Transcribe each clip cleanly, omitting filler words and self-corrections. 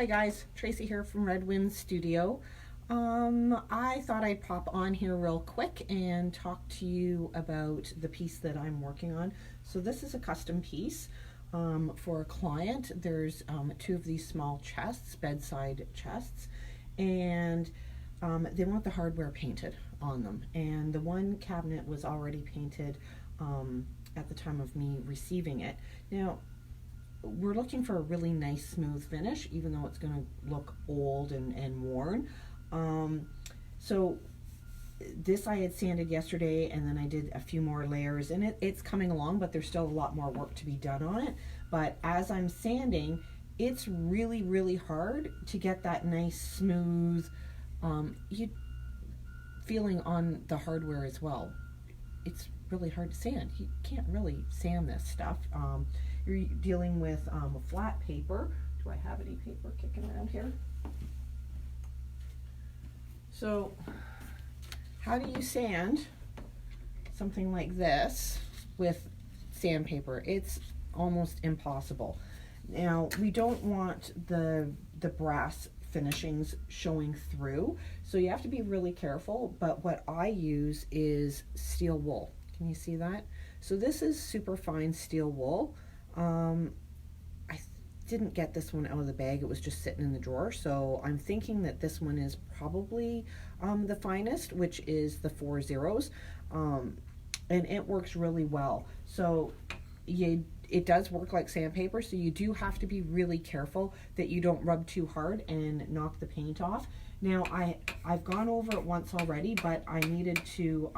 Hi guys, Tracy here from Red Wind Studio. I thought I'd pop on here real quick and talk to you about the piece that I'm working on. So this is a custom piece for a client. There's two of these small chests, bedside chests, and they want the hardware painted on them. And the one cabinet was already painted at the time of me receiving it. Now, we're looking for a really nice smooth finish, even though it's going to look old and worn. So this I had sanded yesterday, and then I did a few more layers, and it's coming along, but there's still a lot more work to be done on it. But as I'm sanding, it's really hard to get that nice smooth feeling on the hardware as well. It's really hard to sand. You can't really sand this stuff. You're dealing with flat paper. Do I have any paper kicking around here? So how do you sand something like this with sandpaper? It's almost impossible. Now, we don't want the brass finishings showing through, so you have to be really careful. But what I use is steel wool. Can you see that? So this is super fine steel wool. I didn't get this one out of the bag. It was just sitting in the drawer. So I'm thinking that this one is probably the finest, which is the 4 zeros. And it works really well. So it does work like sandpaper. So you do have to be really careful that you don't rub too hard and knock the paint off. Now I've gone over it once already, but I needed to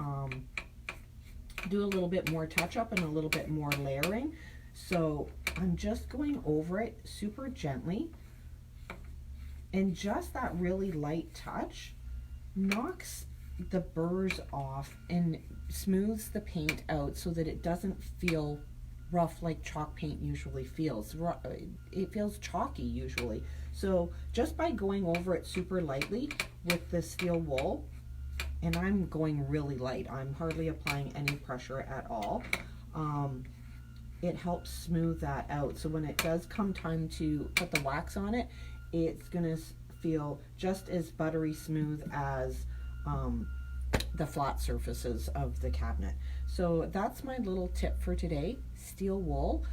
do a little bit more touch up and a little bit more layering. So I'm just going over it super gently, and just that really light touch knocks the burrs off and smooths the paint out so that it doesn't feel rough like chalk paint usually feels. It feels chalky usually. So just by going over it super lightly with the steel wool, and I'm going really light, I'm hardly applying any pressure at all, it helps smooth that out. So when it does come time to put the wax on it, it's gonna feel just as buttery smooth as the flat surfaces of the cabinet. So that's my little tip for today, steel wool.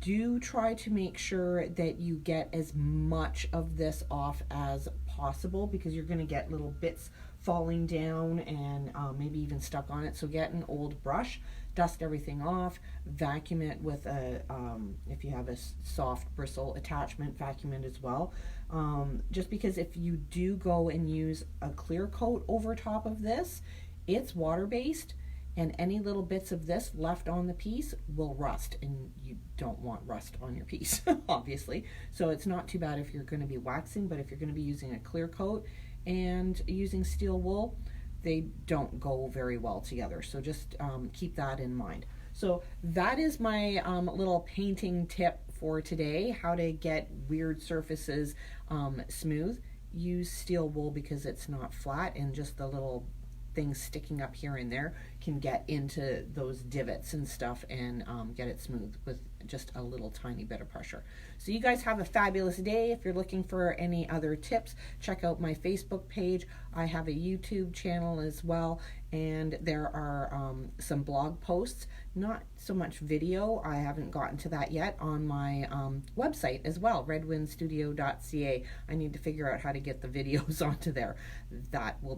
Do try to make sure that you get as much of this off as possible, because you're gonna get little bits falling down and maybe even stuck on it. So get an old brush, dust everything off, vacuum it with a, if you have a soft bristle attachment, vacuum it as well. Just because if you do go and use a clear coat over top of this, it's water-based, and any little bits of this left on the piece will rust, and you don't want rust on your piece, obviously. So it's not too bad if you're going to be waxing, but if you're going to be using a clear coat and using steel wool, they don't go very well together. So just keep that in mind. So that is my little painting tip for today, how to get weird surfaces smooth. Use steel wool because it's not flat, and just the little things sticking up here and there can get into those divots and stuff and get it smooth with just a little tiny bit of pressure. So you guys have a fabulous day. If you're looking for any other tips, check out my Facebook page. I have a YouTube channel as well, and there are some blog posts, not so much video, I haven't gotten to that yet, on my website as well, redwindstudio.ca. I need to figure out how to get the videos onto there. That will